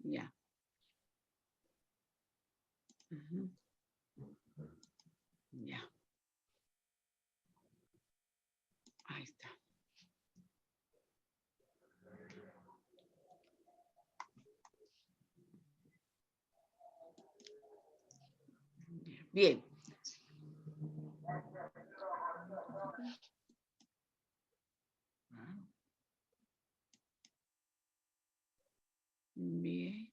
Ya. Ya. Ahí está. Bien. Bien.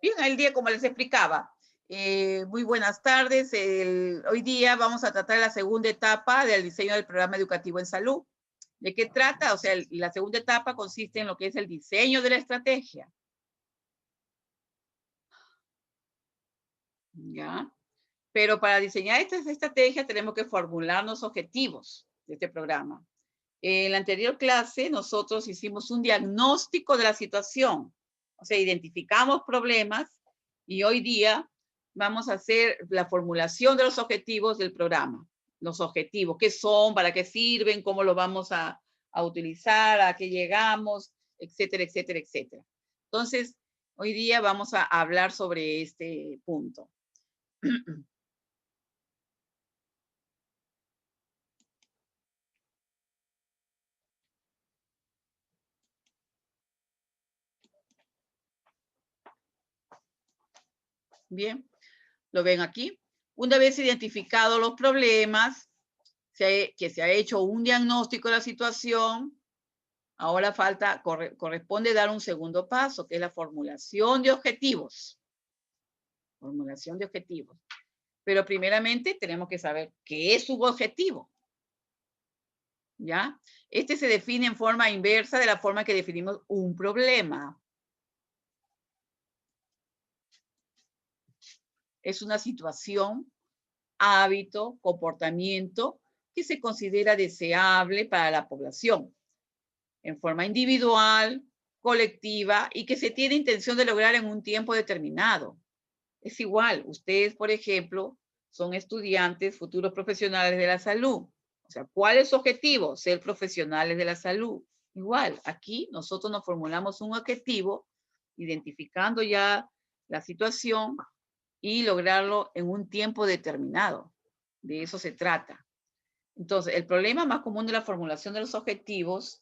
Bien, el día como les explicaba. Muy buenas tardes. Hoy día vamos a tratar la segunda etapa del diseño del programa educativo en salud. ¿De qué trata? O sea, la segunda etapa consiste en lo que es el diseño de la estrategia. ¿Ya? Pero para diseñar estas estrategias tenemos que formular los objetivos de este programa. En la anterior clase nosotros hicimos un diagnóstico de la situación. O sea, identificamos problemas y hoy día vamos a hacer la formulación de los objetivos del programa. Los objetivos, qué son, para qué sirven, cómo lo vamos a utilizar, a qué llegamos, etcétera, etcétera, etcétera. Entonces, hoy día vamos a hablar sobre este punto. Bien, lo ven aquí. Una vez identificados los problemas, que se ha hecho un diagnóstico de la situación, ahora corresponde dar un segundo paso, que es la formulación de objetivos. Formulación de objetivos. Pero primeramente tenemos que saber qué es su objetivo. ¿Ya? Este se define en forma inversa de la forma que definimos un problema. Es una situación, hábito, comportamiento que se considera deseable para la población, en forma individual, colectiva y que se tiene intención de lograr en un tiempo determinado. Es igual, ustedes, por ejemplo, son estudiantes, futuros profesionales de la salud. O sea, ¿cuál es su objetivo? Ser profesionales de la salud. Igual, aquí nosotros nos formulamos un objetivo, identificando ya la situación y lograrlo en un tiempo determinado. De eso se trata. Entonces, el problema más común de la formulación de los objetivos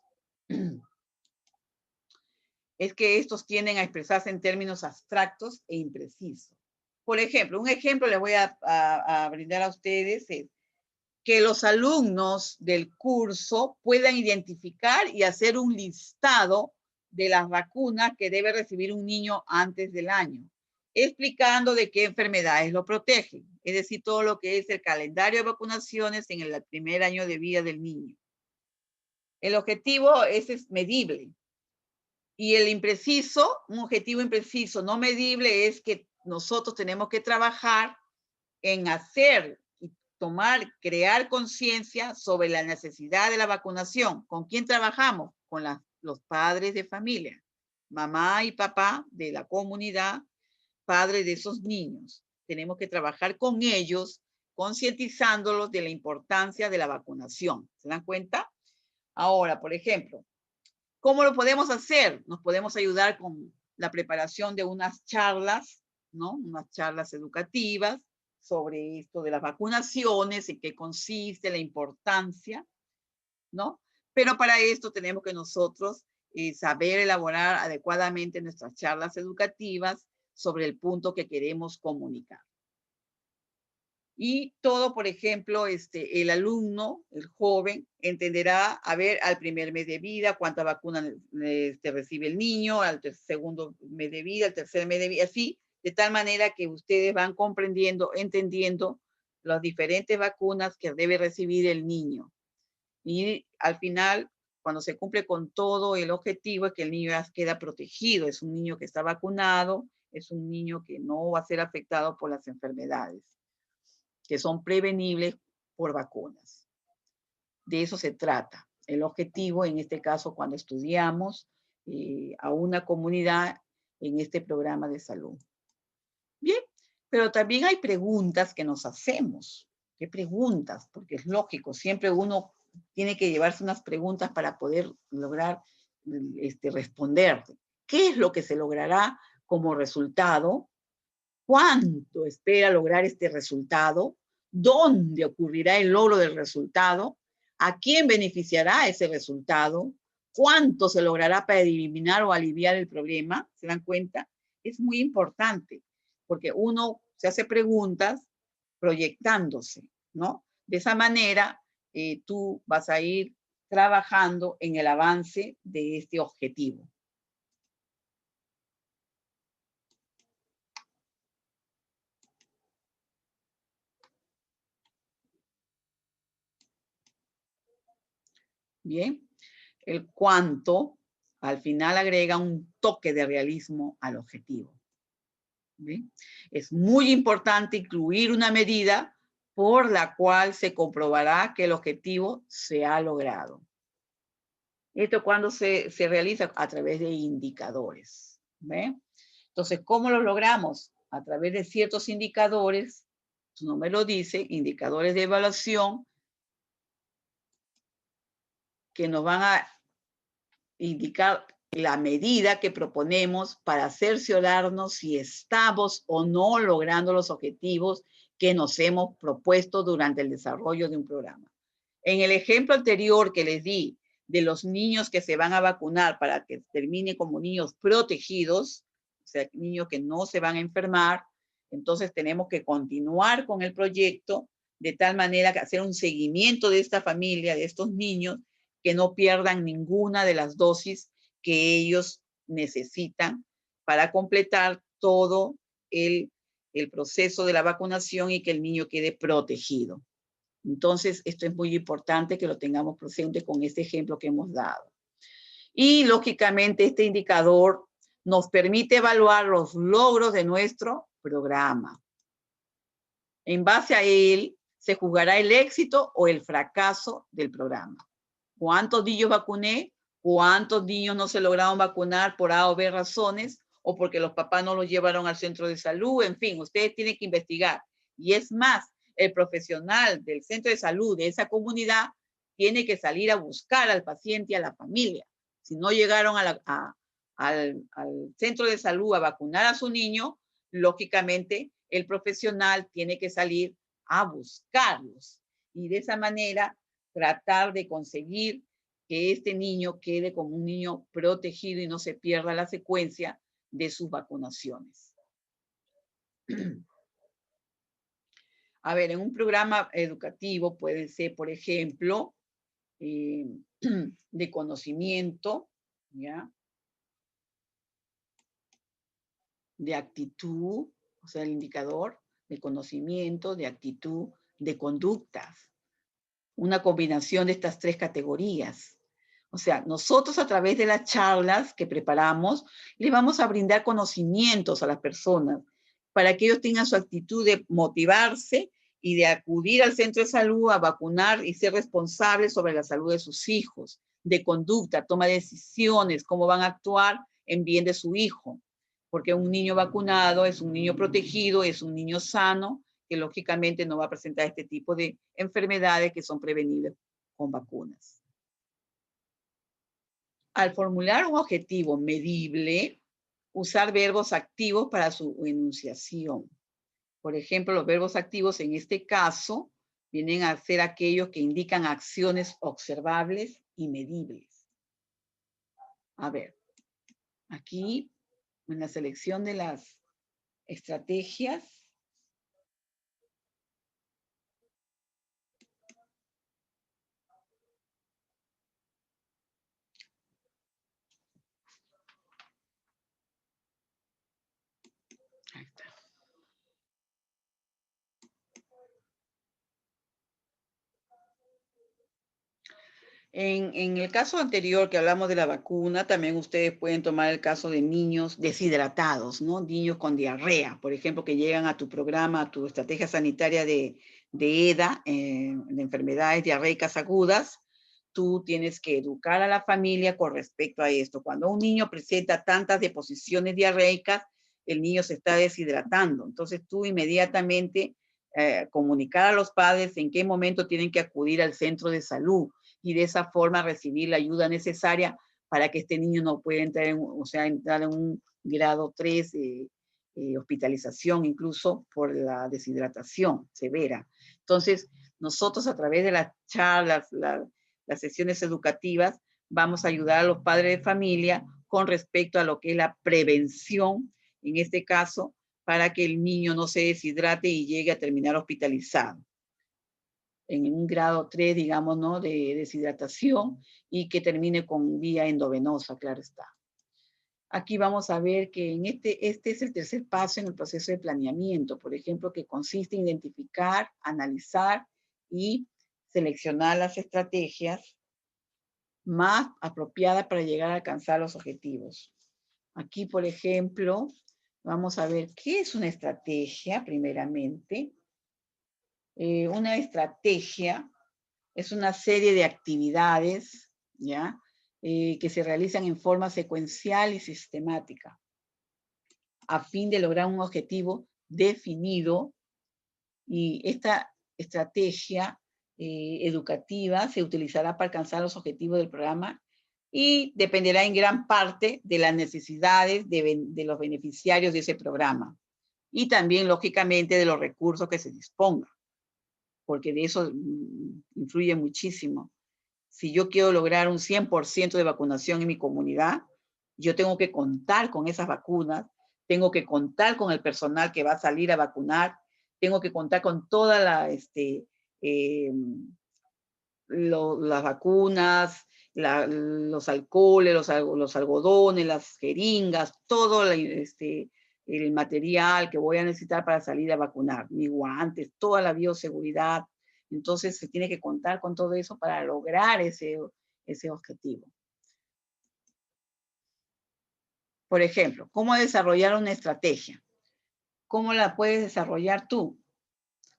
es que estos tienden a expresarse en términos abstractos e imprecisos. Por ejemplo, un ejemplo les voy a brindar a ustedes es que los alumnos del curso puedan identificar y hacer un listado de las vacunas que debe recibir un niño antes del año, explicando de qué enfermedades lo protegen, es decir, todo lo que es el calendario de vacunaciones en el primer año de vida del niño. El objetivo es medible. Y el impreciso, un objetivo impreciso, no medible, es que nosotros tenemos que trabajar en hacer y crear conciencia sobre la necesidad de la vacunación. ¿Con quién trabajamos? Con los padres de familia, mamá y papá de la comunidad, padres de esos niños. Tenemos que trabajar con ellos, concientizándolos de la importancia de la vacunación. ¿Se dan cuenta? Ahora, por ejemplo, ¿cómo lo podemos hacer? Nos podemos ayudar con la preparación de unas charlas, ¿no? Unas charlas educativas sobre esto de las vacunaciones, en qué consiste, la importancia, ¿no? Pero para esto tenemos que nosotros saber elaborar adecuadamente nuestras charlas educativas sobre el punto que queremos comunicar. Y todo, por ejemplo, el alumno, el joven, entenderá, a ver, al primer mes de vida, cuánta vacuna recibe el niño, al segundo mes de vida, al tercer mes de vida, así, de tal manera que ustedes van comprendiendo, entendiendo las diferentes vacunas que debe recibir el niño. Y al final, cuando se cumple con todo, el objetivo es que el niño ya queda protegido, es un niño que está vacunado, es un niño que no va a ser afectado por las enfermedades que son prevenibles por vacunas. De eso se trata. El objetivo, en este caso, cuando estudiamos a una comunidad en este programa de salud. Bien, pero también hay preguntas que nos hacemos. ¿Qué preguntas? Porque es lógico, siempre uno tiene que llevarse unas preguntas para poder lograr responder. qué es lo que se logrará como resultado, cuánto espera lograr este resultado, dónde ocurrirá el logro del resultado, a quién beneficiará ese resultado, cuánto se logrará para eliminar o aliviar el problema. ¿Se dan cuenta? Es muy importante porque uno se hace preguntas proyectándose, ¿no? De esa manera, tú vas a ir trabajando en el avance de este objetivo. Bien, el cuánto al final agrega un toque de realismo al objetivo. ¿Bien? Es muy importante incluir una medida por la cual se comprobará que el objetivo se ha logrado. Esto cuando se realiza a través de indicadores. ¿Ven? Entonces, ¿cómo lo logramos? A través de ciertos indicadores, su nombre lo dice, indicadores de evaluación, que nos van a indicar la medida que proponemos para cerciorarnos si estamos o no logrando los objetivos que nos hemos propuesto durante el desarrollo de un programa. En el ejemplo anterior que les di de los niños que se van a vacunar para que terminen como niños protegidos, o sea, niños que no se van a enfermar, entonces tenemos que continuar con el proyecto de tal manera que hacer un seguimiento de esta familia, de estos niños, que no pierdan ninguna de las dosis que ellos necesitan para completar todo el proceso de la vacunación y que el niño quede protegido. Entonces, esto es muy importante que lo tengamos presente con este ejemplo que hemos dado. Y, lógicamente, este indicador nos permite evaluar los logros de nuestro programa. En base a él, se juzgará el éxito o el fracaso del programa. ¿Cuántos niños vacuné? ¿Cuántos niños no se lograron vacunar por A o B razones? O porque los papás no los llevaron al centro de salud. En fin, ustedes tienen que investigar. Y es más, el profesional del centro de salud de esa comunidad tiene que salir a buscar al paciente y a la familia. Si no llegaron al centro de salud a vacunar a su niño, lógicamente el profesional tiene que salir a buscarlos. Y de esa manera tratar de conseguir que este niño quede como un niño protegido y no se pierda la secuencia de sus vacunaciones. A ver, en un programa educativo puede ser, por ejemplo, de conocimiento, ¿ya? De actitud, o sea, el indicador de conocimiento, de actitud, de conductas. Una combinación de estas tres categorías. O sea, nosotros a través de las charlas que preparamos, le vamos a brindar conocimientos a las personas para que ellos tengan su actitud de motivarse y de acudir al centro de salud a vacunar y ser responsables sobre la salud de sus hijos, de conducta, toma de decisiones, cómo van a actuar en bien de su hijo. Porque un niño vacunado es un niño protegido, es un niño sano, que lógicamente no va a presentar este tipo de enfermedades que son prevenibles con vacunas. Al formular un objetivo medible, usar verbos activos para su enunciación. Por ejemplo, los verbos activos en este caso vienen a ser aquellos que indican acciones observables y medibles. A ver, aquí en la selección de las estrategias, ahí está. En el caso anterior que hablamos de la vacuna, también ustedes pueden tomar el caso de niños deshidratados, ¿no? Niños con diarrea, por ejemplo, que llegan a tu programa, a tu estrategia sanitaria de EDA, de enfermedades diarreicas agudas. Tú tienes que educar a la familia con respecto a esto. Cuando un niño presenta tantas deposiciones diarreicas, el niño se está deshidratando. Entonces tú inmediatamente comunicar a los padres en qué momento tienen que acudir al centro de salud y de esa forma recibir la ayuda necesaria para que este niño no pueda entrar entrar en un grado 3 de hospitalización, incluso por la deshidratación severa. Entonces, nosotros a través de las charlas, las sesiones educativas, vamos a ayudar a los padres de familia con respecto a lo que es la prevención, en este caso, para que el niño no se deshidrate y llegue a terminar hospitalizado en un grado 3, digamos, ¿no?, de deshidratación y que termine con vía endovenosa, claro está. Aquí vamos a ver que este es el tercer paso en el proceso de planeamiento, por ejemplo, que consiste en identificar, analizar y seleccionar las estrategias más apropiadas para llegar a alcanzar los objetivos. Aquí, por ejemplo, vamos a ver qué es una estrategia, primeramente. Una estrategia es una serie de actividades, ¿ya? Que se realizan en forma secuencial y sistemática, a fin de lograr un objetivo definido. Y esta estrategia educativa se utilizará para alcanzar los objetivos del programa y dependerá en gran parte de las necesidades de los beneficiarios de ese programa y también, lógicamente, de los recursos que se dispongan, porque de eso influye muchísimo. Si yo quiero lograr un 100% de vacunación en mi comunidad, yo tengo que contar con esas vacunas, tengo que contar con el personal que va a salir a vacunar, tengo que contar con toda las vacunas, los alcoholes, los algodones, las jeringas, todo el material que voy a necesitar para salir a vacunar, mis guantes, toda la bioseguridad. Entonces se tiene que contar con todo eso para lograr ese objetivo. Por ejemplo, ¿cómo desarrollar una estrategia? ¿Cómo la puedes desarrollar tú?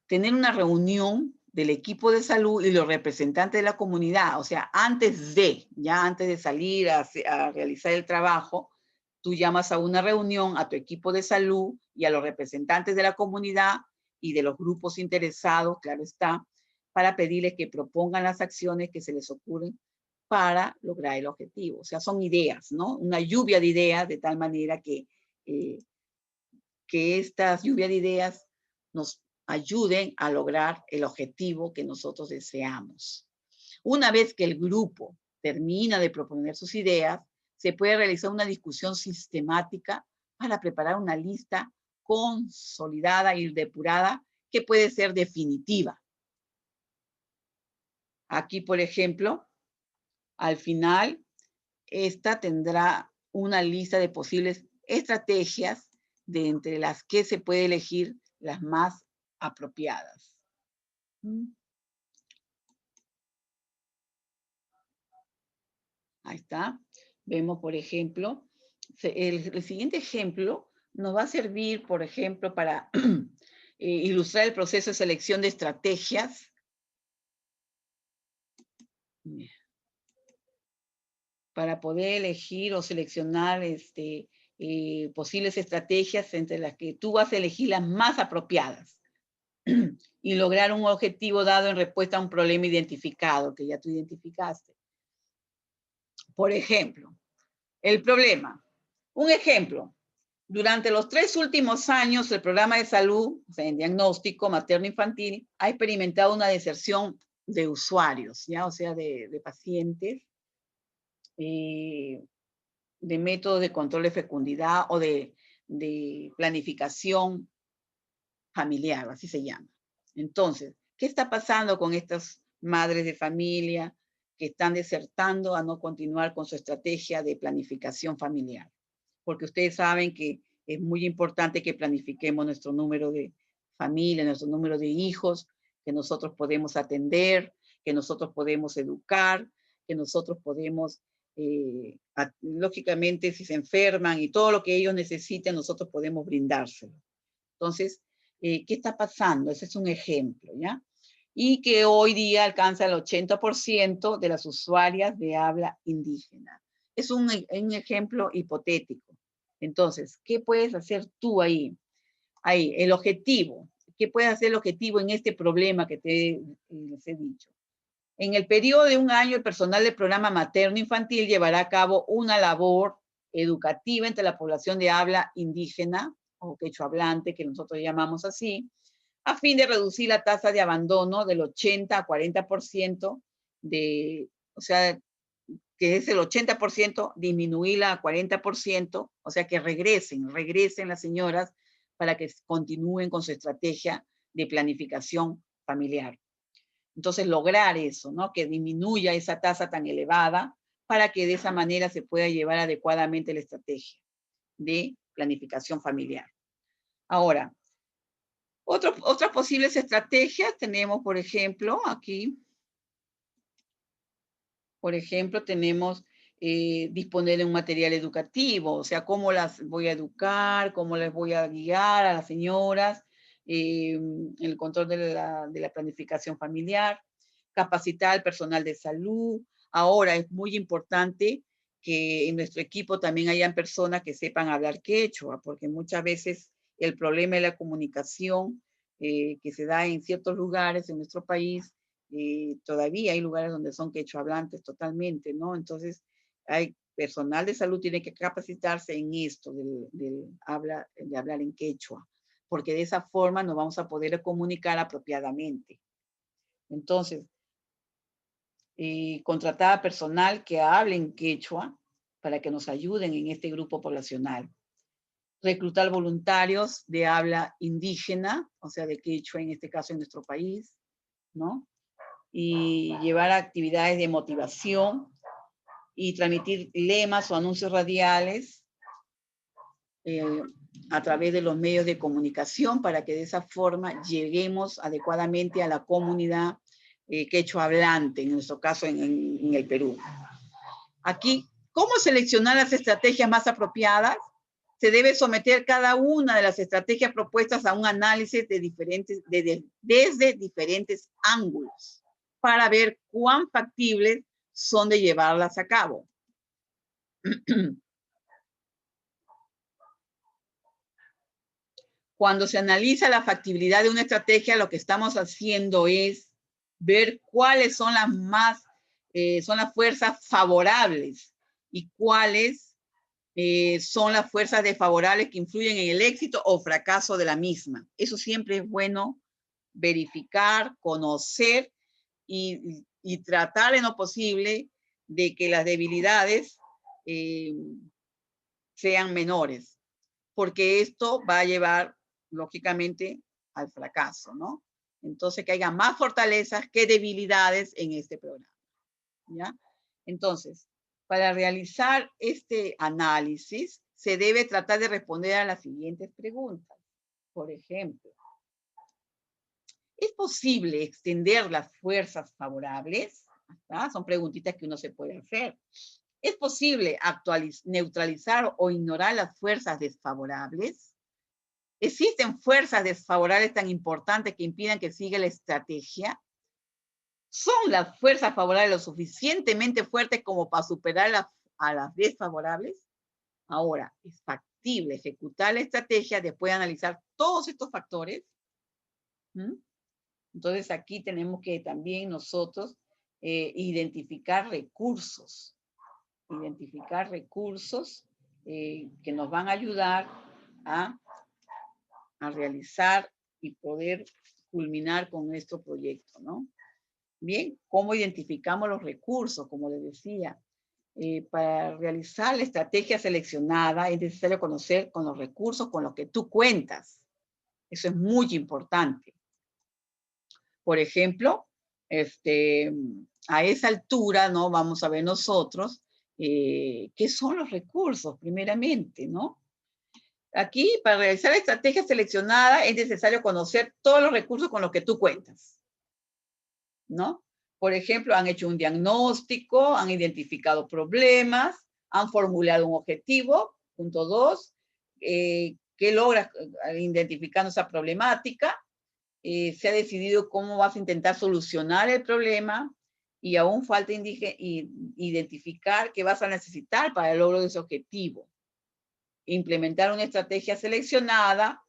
Tener una reunión del equipo de salud y los representantes de la comunidad, o sea, antes de salir a realizar el trabajo, tú llamas a una reunión a tu equipo de salud y a los representantes de la comunidad y de los grupos interesados, claro está, para pedirles que propongan las acciones que se les ocurren para lograr el objetivo. O sea, son ideas, ¿no? Una lluvia de ideas, de tal manera que estas lluvias de ideas nos ayuden a lograr el objetivo que nosotros deseamos. Una vez que el grupo termina de proponer sus ideas, se puede realizar una discusión sistemática para preparar una lista consolidada y depurada que puede ser definitiva. Aquí, por ejemplo, al final, esta tendrá una lista de posibles estrategias de entre las que se puede elegir las más apropiadas. Ahí está. Vemos, por ejemplo, el siguiente ejemplo nos va a servir, por ejemplo, para ilustrar el proceso de selección de estrategias. Para poder elegir o seleccionar posibles estrategias entre las que tú vas a elegir las más apropiadas y lograr un objetivo dado en respuesta a un problema identificado, que ya tú identificaste. Por ejemplo, el problema. Un ejemplo. Durante los 3 últimos años, el programa de salud, o sea, en diagnóstico materno-infantil, ha experimentado una deserción de usuarios, ¿ya? O sea, de pacientes, de métodos de control de fecundidad o de planificación familiar, así se llama. Entonces, ¿qué está pasando con estas madres de familia que están desertando a no continuar con su estrategia de planificación familiar? Porque ustedes saben que es muy importante que planifiquemos nuestro número de familia, nuestro número de hijos, que nosotros podemos atender, que nosotros podemos educar, que nosotros podemos, lógicamente, si se enferman y todo lo que ellos necesiten, nosotros podemos brindárselo. Entonces, ¿qué está pasando? Ese es un ejemplo, ¿ya? Y que hoy día alcanza el 80% de las usuarias de habla indígena. Es un ejemplo hipotético. Entonces, ¿qué puedes hacer tú ahí? Ahí, el objetivo. ¿Qué puede hacer el objetivo en este problema que les he dicho? En el periodo de un año, el personal del programa materno-infantil llevará a cabo una labor educativa entre la población de habla indígena o quechua hablante, que nosotros llamamos así, a fin de reducir la tasa de abandono del 80 a 40% o sea, que es el 80%, disminuirla a 40%, o sea, que regresen las señoras para que continúen con su estrategia de planificación familiar. Entonces, lograr eso, ¿no? Que disminuya esa tasa tan elevada para que de esa manera se pueda llevar adecuadamente la estrategia de planificación familiar. Ahora, otras posibles estrategias tenemos, por ejemplo, aquí, por ejemplo, tenemos disponer de un material educativo, o sea, cómo las voy a educar, cómo les voy a guiar a las señoras, el control de la planificación familiar, capacitar al personal de salud. Ahora es muy importante que en nuestro equipo también hayan personas que sepan hablar quechua, porque muchas veces el problema de la comunicación que se da en ciertos lugares en nuestro país, todavía hay lugares donde son quechua hablantes totalmente, ¿no? Entonces, hay personal de salud tiene que capacitarse en esto de hablar en quechua, porque de esa forma nos vamos a poder comunicar apropiadamente. Entonces, contratar a personal que hable en quechua para que nos ayuden en este grupo poblacional. Reclutar voluntarios de habla indígena, o sea, de quechua en este caso en nuestro país, ¿no? Y llevar actividades de motivación y transmitir lemas o anuncios radiales a través de los medios de comunicación para que de esa forma lleguemos adecuadamente a la comunidad quechua hablante, en nuestro caso en el Perú. Aquí, ¿cómo seleccionar las estrategias más apropiadas? Se debe someter cada una de las estrategias propuestas a un análisis desde diferentes ángulos para ver cuán factibles son de llevarlas a cabo. Cuando se analiza la factibilidad de una estrategia, lo que estamos haciendo es ver cuáles son son las fuerzas favorables y cuáles son las fuerzas desfavorables que influyen en el éxito o fracaso de la misma. Eso siempre es bueno verificar, conocer y tratar en lo posible de que las debilidades sean menores, porque esto va a llevar, lógicamente, al fracaso, ¿no? Entonces, que haya más fortalezas que debilidades en este programa, ¿ya? Entonces, para realizar este análisis, se debe tratar de responder a las siguientes preguntas. Por ejemplo, ¿es posible extender las fuerzas favorables? ¿Ah? Son preguntitas que uno se puede hacer. ¿Es posible neutralizar o ignorar las fuerzas desfavorables? ¿Existen fuerzas desfavorables tan importantes que impidan que siga la estrategia? ¿Son las fuerzas favorables lo suficientemente fuertes como para superar a las desfavorables? Ahora, ¿es factible ejecutar la estrategia después de analizar todos estos factores? Entonces, aquí tenemos que también nosotros identificar recursos que nos van a ayudar a realizar y poder culminar con nuestro proyecto, ¿no? Bien, ¿cómo identificamos los recursos? Como les decía, para realizar la estrategia seleccionada es necesario conocer con los recursos con los que tú cuentas. Eso es muy importante. Por ejemplo, a esa altura, ¿no? Vamos a ver nosotros qué son los recursos, primeramente, ¿no? Aquí, para realizar la estrategia seleccionada, es necesario conocer todos los recursos con los que tú cuentas, ¿no? Por ejemplo, han hecho un diagnóstico, han identificado problemas, han formulado un objetivo. Punto 2, ¿qué logras identificando esa problemática? Se ha decidido cómo vas a intentar solucionar el problema y aún falta identificar qué vas a necesitar para el logro de ese objetivo. Implementar una estrategia seleccionada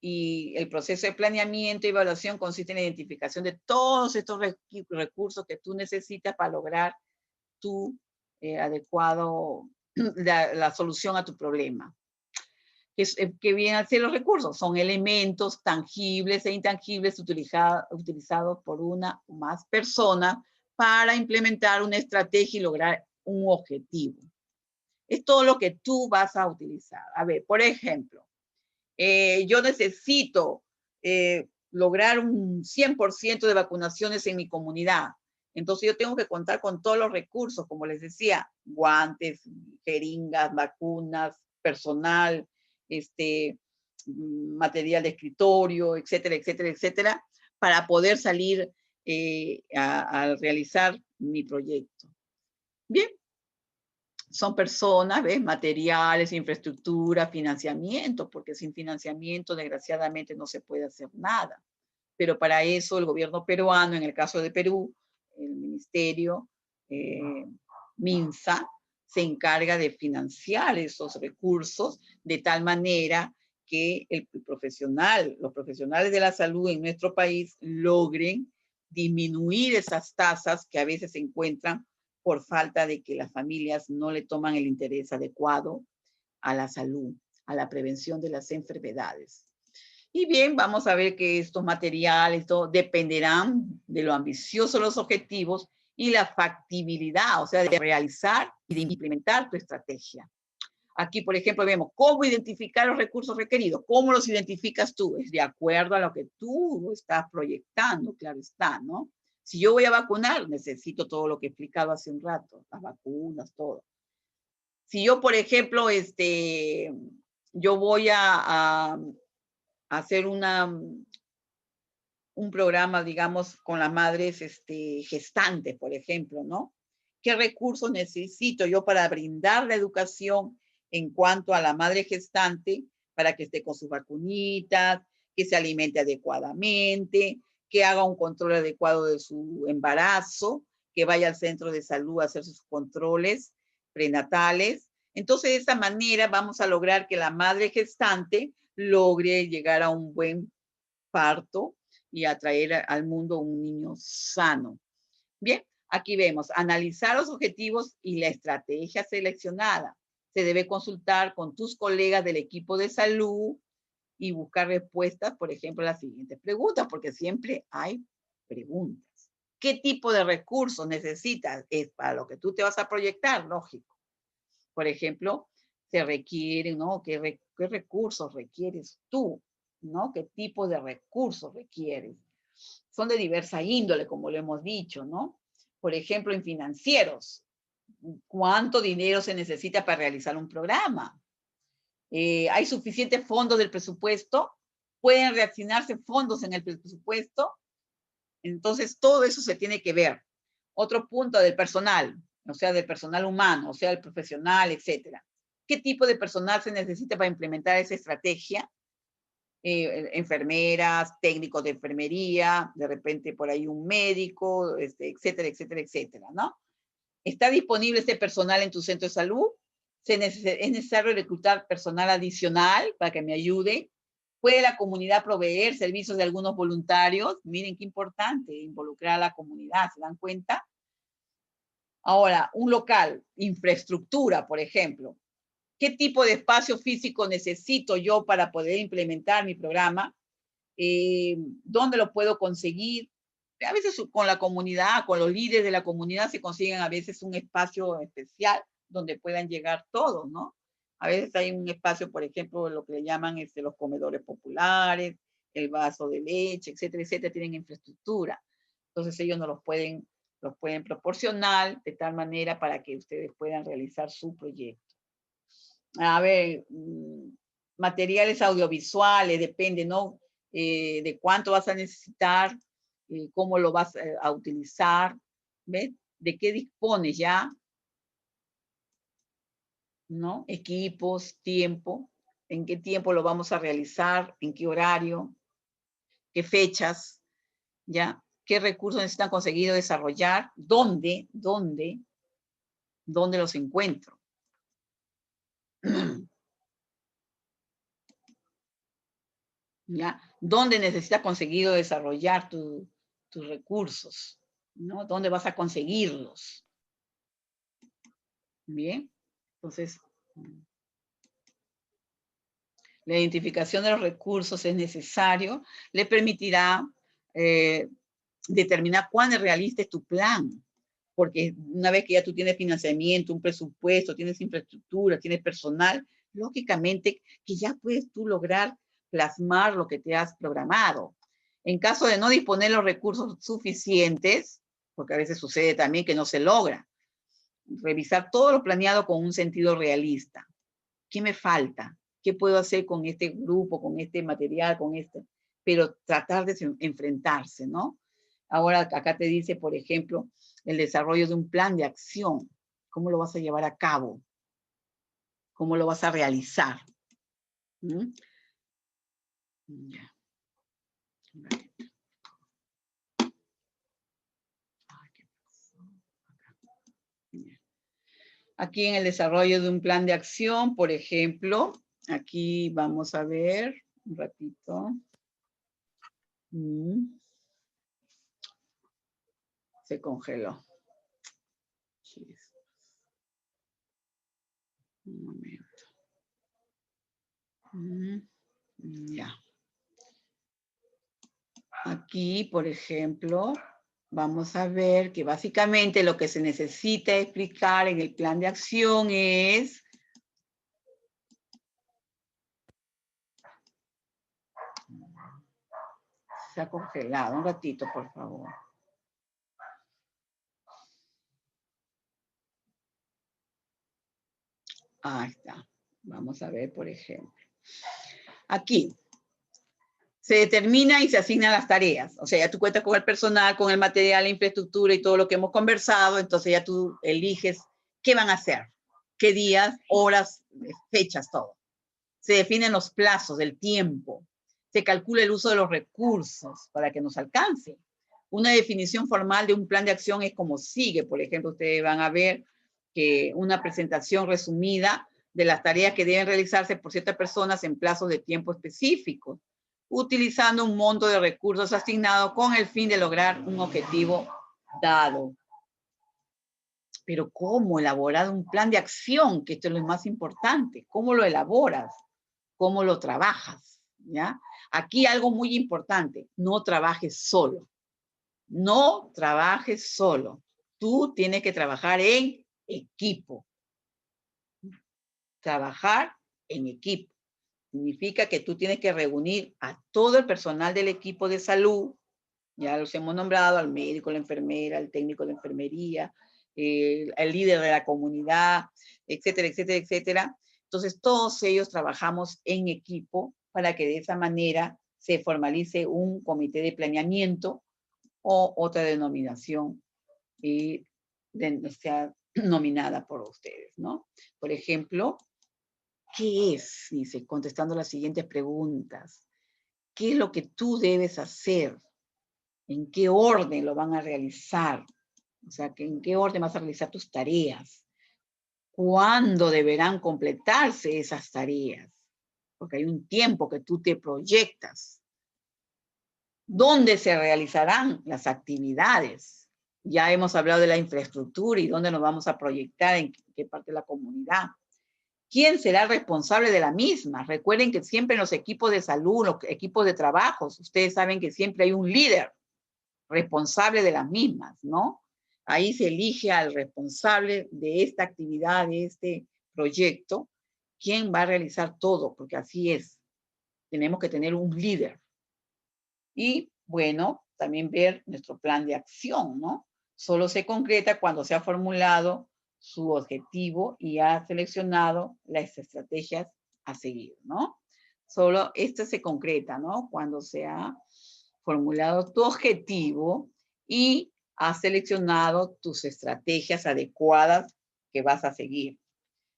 Y el proceso de planeamiento y evaluación consiste en la identificación de todos estos recursos que tú necesitas para lograr tu adecuado, la solución a tu problema. ¿Qué vienen a ser los recursos? Son elementos tangibles e intangibles utilizados por una o más personas para implementar una estrategia y lograr un objetivo. Es todo lo que tú vas a utilizar. A ver, por ejemplo, yo necesito lograr un 100% de vacunaciones en mi comunidad. Entonces yo tengo que contar con todos los recursos, como les decía, guantes, jeringas, vacunas, personal, material de escritorio, etcétera, etcétera, etcétera, para poder salir a realizar mi proyecto. Bien, son personas, ¿ves? Materiales, infraestructura, financiamiento, porque sin financiamiento, desgraciadamente, no se puede hacer nada. Pero para eso el gobierno peruano, en el caso de Perú, el ministerio MINSA, se encarga de financiar esos recursos de tal manera que los profesionales de la salud en nuestro país logren disminuir esas tasas que a veces se encuentran por falta de que las familias no le toman el interés adecuado a la salud, a la prevención de las enfermedades. Y bien, vamos a ver que estos materiales dependerán de lo ambiciosos los objetivos y la factibilidad, o sea, de realizar y de implementar tu estrategia. Aquí, por ejemplo, vemos cómo identificar los recursos requeridos. ¿Cómo los identificas tú? Es de acuerdo a lo que tú estás proyectando, claro está, ¿no? Si yo voy a vacunar, necesito todo lo que he explicado hace un rato, las vacunas, todo. Si yo, por ejemplo, yo voy a hacer un programa, digamos, con las madres gestantes, por ejemplo, ¿no? ¿Qué recursos necesito yo para brindar la educación en cuanto a la madre gestante para que esté con sus vacunitas, que se alimente adecuadamente, que haga un control adecuado de su embarazo, que vaya al centro de salud a hacer sus controles prenatales? Entonces, de esta manera vamos a lograr que la madre gestante logre llegar a un buen parto y atraer al mundo un niño sano. Bien, aquí vemos, analizar los objetivos y la estrategia seleccionada. Se debe consultar con tus colegas del equipo de salud y buscar respuestas, por ejemplo, a las siguientes preguntas, porque siempre hay preguntas. ¿Qué tipo de recursos necesitas? Es para lo que tú te vas a proyectar, lógico. Por ejemplo, se requiere, ¿no? ¿Qué recursos requieres tú? ¿No? ¿Qué tipo de recursos requieres? Son de diversa índole, como lo hemos dicho, ¿no? Por ejemplo, en financieros, ¿cuánto dinero se necesita para realizar un programa? ¿Hay suficientes fondos del presupuesto? ¿Pueden reaccionarse fondos en el presupuesto? Entonces, todo eso se tiene que ver. Otro punto del personal, o sea, del personal humano, o sea, el profesional, etcétera. ¿Qué tipo de personal se necesita para implementar esa estrategia? Enfermeras, técnicos de enfermería, de repente por ahí un médico, etcétera, etcétera, etcétera, ¿no? ¿Está disponible este personal en tu centro de salud? ¿Es necesario reclutar personal adicional para que me ayude? ¿Puede la comunidad proveer servicios de algunos voluntarios? Miren qué importante involucrar a la comunidad, ¿se dan cuenta? Ahora, un local, infraestructura, por ejemplo. ¿Qué tipo de espacio físico necesito yo para poder implementar mi programa? ¿Dónde lo puedo conseguir? A veces con la comunidad, con los líderes de la comunidad se consiguen a veces un espacio especial donde puedan llegar todos, ¿no? A veces hay un espacio, por ejemplo, lo que le llaman los comedores populares, el vaso de leche, etcétera, etcétera, tienen infraestructura. Entonces ellos nos los pueden proporcionar de tal manera para que ustedes puedan realizar su proyecto. A ver, materiales audiovisuales, depende, ¿no? De cuánto vas a necesitar, cómo lo vas a utilizar, ¿ves? De qué dispones ya, ¿no? Equipos, tiempo, en qué tiempo lo vamos a realizar, en qué horario, qué fechas, ¿ya? ¿Qué recursos necesitan conseguir desarrollar? ¿Dónde los encuentro? ¿ya? ¿Dónde necesitas conseguir o desarrollar tus recursos? ¿No? ¿Dónde vas a conseguirlos? Bien, entonces, la identificación de los recursos es necesario, le permitirá determinar cuán realista es tu plan, porque una vez que ya tú tienes financiamiento, un presupuesto, tienes infraestructura, tienes personal, lógicamente que ya puedes tú lograr plasmar lo que te has programado. En caso de no disponer los recursos suficientes, porque a veces sucede también que no se logra, revisar todo lo planeado con un sentido realista. ¿Qué me falta? ¿Qué puedo hacer con este grupo, con este material, con este? Pero tratar de enfrentarse, ¿no? Ahora acá te dice, por ejemplo, el desarrollo de un plan de acción. ¿Cómo lo vas a llevar a cabo? ¿Cómo lo vas a realizar? ¿Mm? Ya. Aquí en el desarrollo de un plan de acción, por ejemplo, aquí vamos a ver un ratito. Se congeló. Un momento. Ya. Aquí, por ejemplo, vamos a ver que básicamente lo que se necesita explicar en el plan de acción es... Se ha congelado. Un ratito, por favor. Ahí está. Vamos a ver, por ejemplo. Aquí. Se determina y se asignan las tareas. O sea, ya tú cuentas con el personal, con el material, la infraestructura y todo lo que hemos conversado. Entonces ya tú eliges qué van a hacer, qué días, horas, fechas, todo. Se definen los plazos, el tiempo. Se calcula el uso de los recursos para que nos alcance. Una definición formal de un plan de acción es como sigue. Por ejemplo, ustedes van a ver que una presentación resumida de las tareas que deben realizarse por ciertas personas en plazos de tiempo específicos, utilizando un monto de recursos asignado con el fin de lograr un objetivo dado. Pero ¿cómo elaborar un plan de acción? Que esto es lo más importante. ¿Cómo lo elaboras? ¿Cómo lo trabajas? ¿Ya? Aquí algo muy importante, no trabajes solo. No trabajes solo. Tú tienes que trabajar en equipo. Trabajar en equipo. Significa que tú tienes que reunir a todo el personal del equipo de salud, ya los hemos nombrado, al médico, la enfermera, al técnico de enfermería, el líder de la comunidad, etcétera, etcétera, etcétera. Entonces, todos ellos trabajamos en equipo para que de esa manera se formalice un comité de planeamiento o otra denominación sea nominada por ustedes, ¿no? Por ejemplo, ¿qué es? Dice, contestando las siguientes preguntas. ¿Qué es lo que tú debes hacer? ¿En qué orden lo van a realizar? O sea, ¿en qué orden vas a realizar tus tareas? ¿Cuándo deberán completarse esas tareas? Porque hay un tiempo que tú te proyectas. ¿Dónde se realizarán las actividades? Ya hemos hablado de la infraestructura y dónde nos vamos a proyectar, en qué parte de la comunidad. ¿Quién será responsable de la misma? Recuerden que siempre en los equipos de salud, los equipos de trabajos, ustedes saben que siempre hay un líder responsable de las mismas, ¿no? Ahí se elige al responsable de esta actividad, de este proyecto, quién va a realizar todo, porque así es. Tenemos que tener un líder. Y, bueno, también ver nuestro plan de acción, ¿no? Solo se concreta cuando se ha formulado su objetivo y ha seleccionado las estrategias a seguir, ¿no? Solo esto se concreta, ¿no? Cuando se ha formulado tu objetivo y has seleccionado tus estrategias adecuadas que vas a seguir.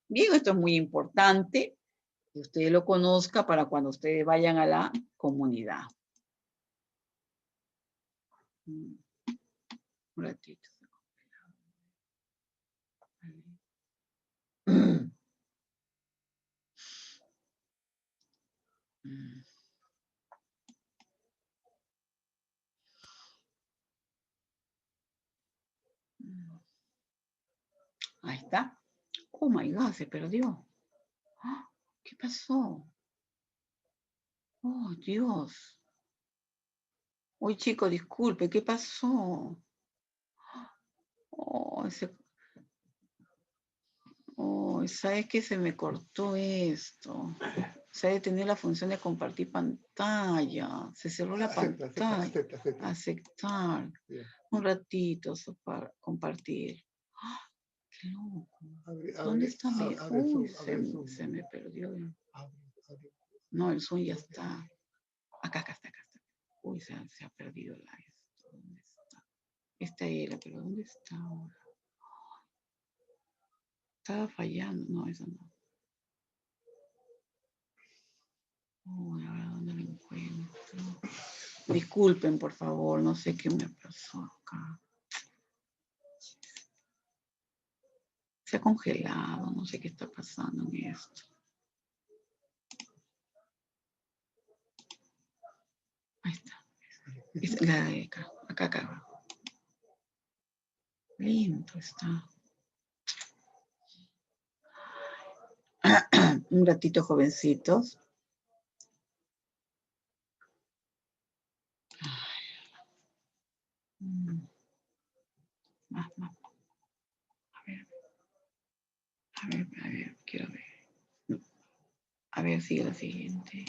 Bien, esto es muy importante que ustedes lo conozcan para cuando ustedes vayan a la comunidad. Un ratito. está. Oh my God, se perdió. ¡Ah! ¿Qué pasó? Oh, Dios. Uy, chico, disculpe, ¿qué pasó? Oh, ¿sabes qué? Se me cortó esto. Se ha detenido la función de compartir pantalla. Se cerró la pantalla. Acepta. Aceptar. Bien. Un ratito para compartir. ¡Ah! ¡Qué loco! ¿Dónde está mi...? Uy, se me perdió. Abre. No, el Zoom ya está. Acá está. Uy, se ha perdido la esto. ¿Dónde está? Esta era, pero ¿dónde está ahora? Estaba fallando. No, eso no. Uy, ahora ¿dónde lo encuentro? Disculpen, por favor. No sé qué me pasó acá. Se ha congelado. No sé qué está pasando en esto. Ahí está. Es la de acá abajo. Lento está. Un ratito, jovencitos. Más. A ver, quiero ver. A ver, sigue la siguiente.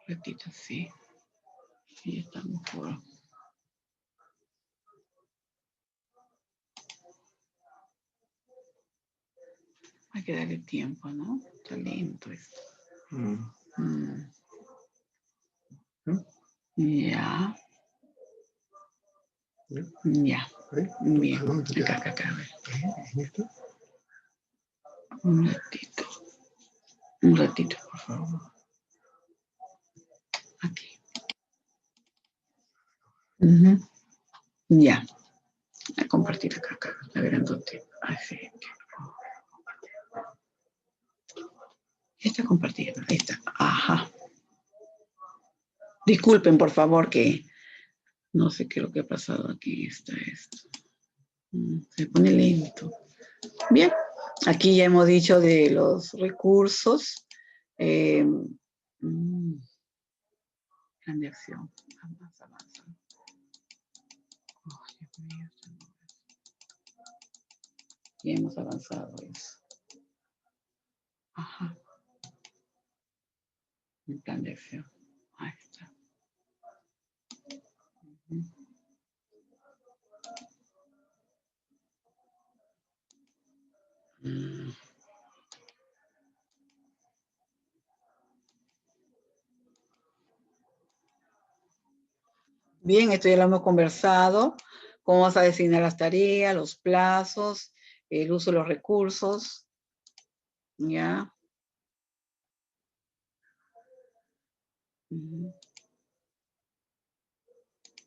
Un ratito, sí. Sí, está mejor. Hay que darle tiempo, ¿no? Está lento esto. Ya. Ya. Bien. Acá. A ver. Un ratito, por favor. Aquí. Ya. A compartir acá. A ver, ¿en dónde? Así. Está compartiendo. Ahí está. Ajá. Disculpen, por favor, que no sé qué es lo que ha pasado aquí. Está esto. Se pone lento. Bien. Aquí ya hemos dicho de los recursos. Plan de acción. Avanza. Oh, Dios mío. Ya hemos avanzado eso. Ajá. Un plan de acción. Ahí está. Bien, esto ya lo hemos conversado. Cómo vas a designar las tareas, los plazos, el uso de los recursos. ¿Ya?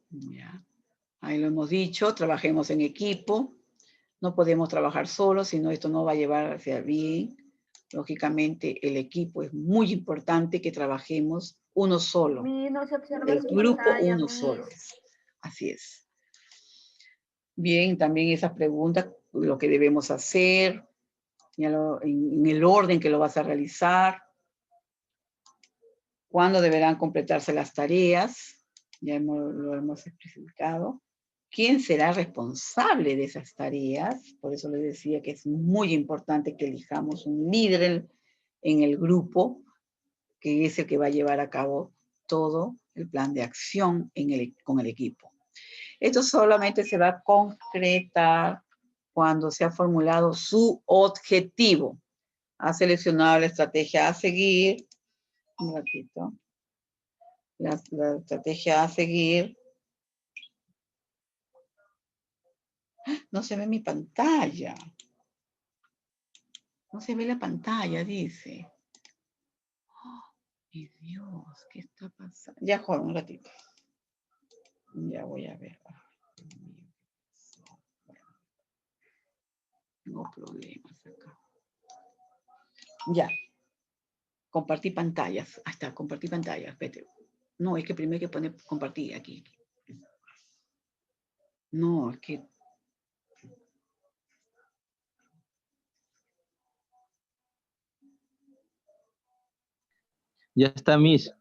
Ya. Ahí lo hemos dicho, trabajemos en equipo. No podemos trabajar solos, sino esto no va a llevar hacia bien. Lógicamente, el equipo es muy importante que trabajemos uno solo. No se observa El grupo pantalla, uno solo. Así es. Bien, también esas preguntas, lo que debemos hacer, en el orden que lo vas a realizar, cuándo deberán completarse las tareas, ya lo hemos especificado, quién será responsable de esas tareas, por eso les decía que es muy importante que elijamos un líder en el grupo, que es el que va a llevar a cabo todo el plan de acción con el equipo. Esto solamente se va a concretar cuando se ha formulado su objetivo. Ha seleccionado la estrategia a seguir. Un ratito. La estrategia a seguir. No se ve mi pantalla. No se ve la pantalla, dice. Oh, mi Dios, ¿qué está pasando? Ya, joven, un ratito. Ya voy a ver. Tengo problemas acá. Ya. Compartir pantallas. Ahí está, compartir pantallas. Espérate. No, es que primero hay que poner compartir aquí. No, es que... Ya está, Miss.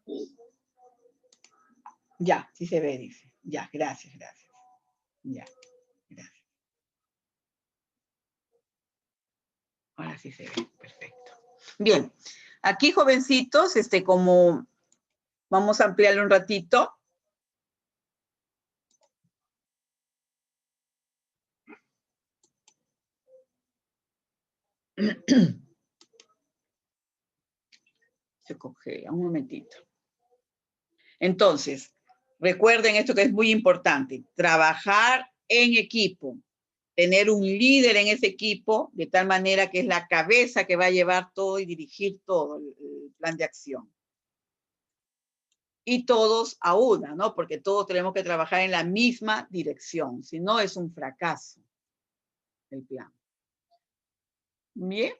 Ya, sí se ve, dice. Ya, gracias, gracias. Ya, gracias. Ahora sí se ve, perfecto. Bien, aquí, jovencitos, como vamos a ampliarlo un ratito. Se congela, un momentito. Entonces, recuerden esto que es muy importante, trabajar en equipo, tener un líder en ese equipo, de tal manera que es la cabeza que va a llevar todo y dirigir todo el plan de acción. Y todos a una, ¿no? Porque todos tenemos que trabajar en la misma dirección, si no es un fracaso el plan. Bien.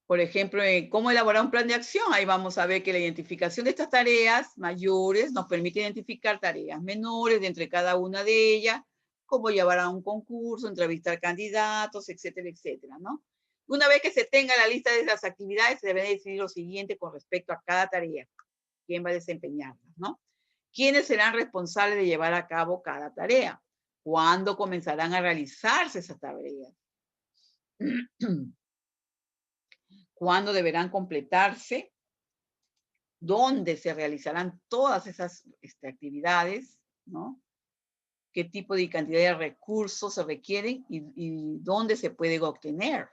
Por ejemplo, cómo elaborar un plan de acción. Ahí vamos a ver que la identificación de estas tareas mayores nos permite identificar tareas menores de entre cada una de ellas, cómo llevar a un concurso, entrevistar candidatos, etcétera, etcétera, ¿no? Una vez que se tenga la lista de las actividades, se debe decidir lo siguiente con respecto a cada tarea. ¿Quién va a desempeñarlas, no? ¿Quiénes serán responsables de llevar a cabo cada tarea? ¿Cuándo comenzarán a realizarse esas tareas? ¿Cuándo deberán completarse? ¿Dónde se realizarán todas esas actividades? ¿No? ¿Qué tipo de cantidad de recursos se requieren y dónde se pueden obtener?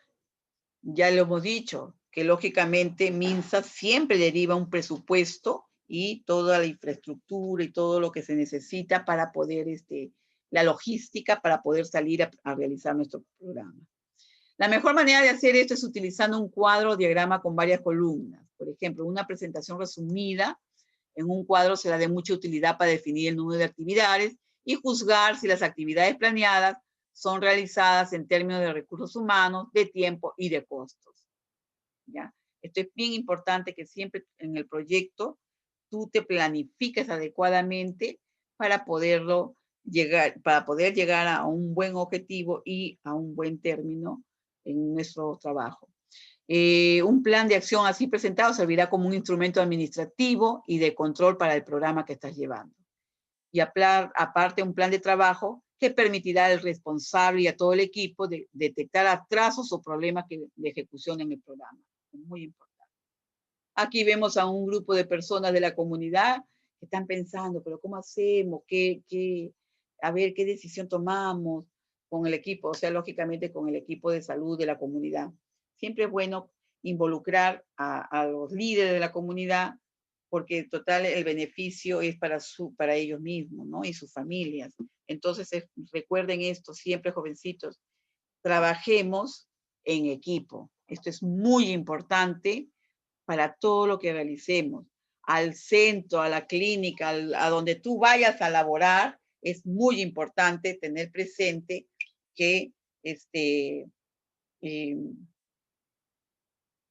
Ya lo hemos dicho, que lógicamente MINSA siempre deriva un presupuesto y toda la infraestructura y todo lo que se necesita para poder, la logística para poder salir a realizar nuestro programa. La mejor manera de hacer esto es utilizando un cuadro o diagrama con varias columnas. Por ejemplo, una presentación resumida en un cuadro será de mucha utilidad para definir el número de actividades y juzgar si las actividades planeadas son realizadas en términos de recursos humanos, de tiempo y de costos. ¿Ya? Esto es bien importante que siempre en el proyecto tú te planifiques adecuadamente para poder llegar a un buen objetivo y a un buen término en nuestro trabajo. Un plan de acción así presentado servirá como un instrumento administrativo y de control para el programa que estás llevando. Y aparte, un plan de trabajo que permitirá al responsable y a todo el equipo de detectar atrasos o problemas de ejecución en el programa. Es muy importante. Aquí vemos a un grupo de personas de la comunidad que están pensando, pero ¿cómo hacemos? A ver, ¿qué decisión tomamos con el equipo? O sea, lógicamente con el equipo de salud de la comunidad. Siempre es bueno involucrar a los líderes de la comunidad porque total el beneficio es para ellos mismos, ¿no? Y sus familias. Entonces, recuerden esto siempre, jovencitos, trabajemos en equipo. Esto es muy importante para todo lo que realicemos. Al centro, a la clínica, a donde tú vayas a laborar, es muy importante tener presente que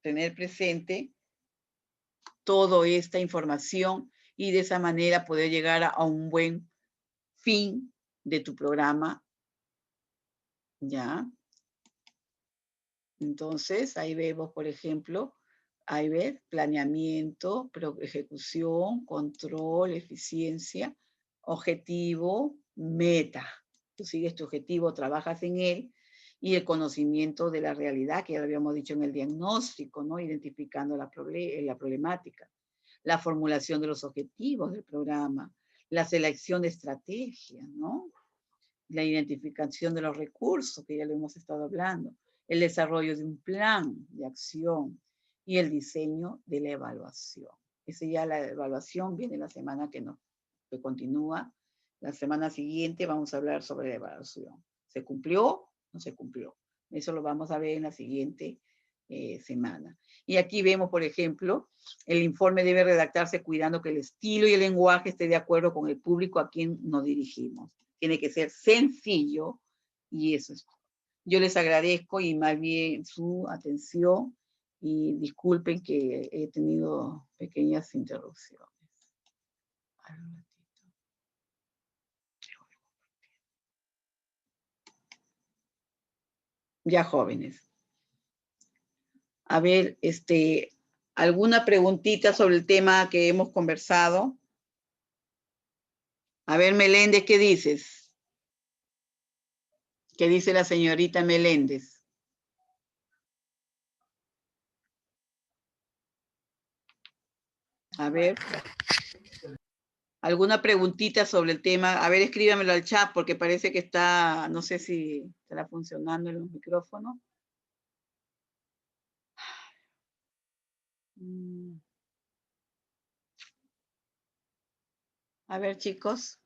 tener presente toda esta información y de esa manera poder llegar a un buen fin de tu programa. ¿Ya? Entonces, ahí vemos, por ejemplo, ahí ves, planeamiento, ejecución, control, eficiencia, objetivo, meta. Tú sigues tu objetivo, trabajas en él, y el conocimiento de la realidad, que ya lo habíamos dicho en el diagnóstico, ¿no? Identificando la problemática, la formulación de los objetivos del programa, la selección de estrategias, ¿no? La identificación de los recursos, que ya lo hemos estado hablando, el desarrollo de un plan de acción y el diseño de la evaluación. Esa ya la evaluación viene la semana que continúa. La semana siguiente vamos a hablar sobre la evaluación. ¿Se cumplió? ¿No se cumplió? Eso lo vamos a ver en la siguiente semana. Y aquí vemos, por ejemplo, el informe debe redactarse cuidando que el estilo y el lenguaje esté de acuerdo con el público a quien nos dirigimos. Tiene que ser sencillo y eso es todo. Yo les agradezco y más bien su atención y disculpen que he tenido pequeñas interrupciones. Ya, jóvenes. A ver, ¿Alguna preguntita sobre el tema que hemos conversado? A ver, Meléndez, ¿qué dices? ¿Qué dice la señorita Meléndez? A ver. ¿Alguna preguntita sobre el tema? A ver, escríbamelo al chat porque parece que está, no sé si estará funcionando el micrófono. A ver, chicos.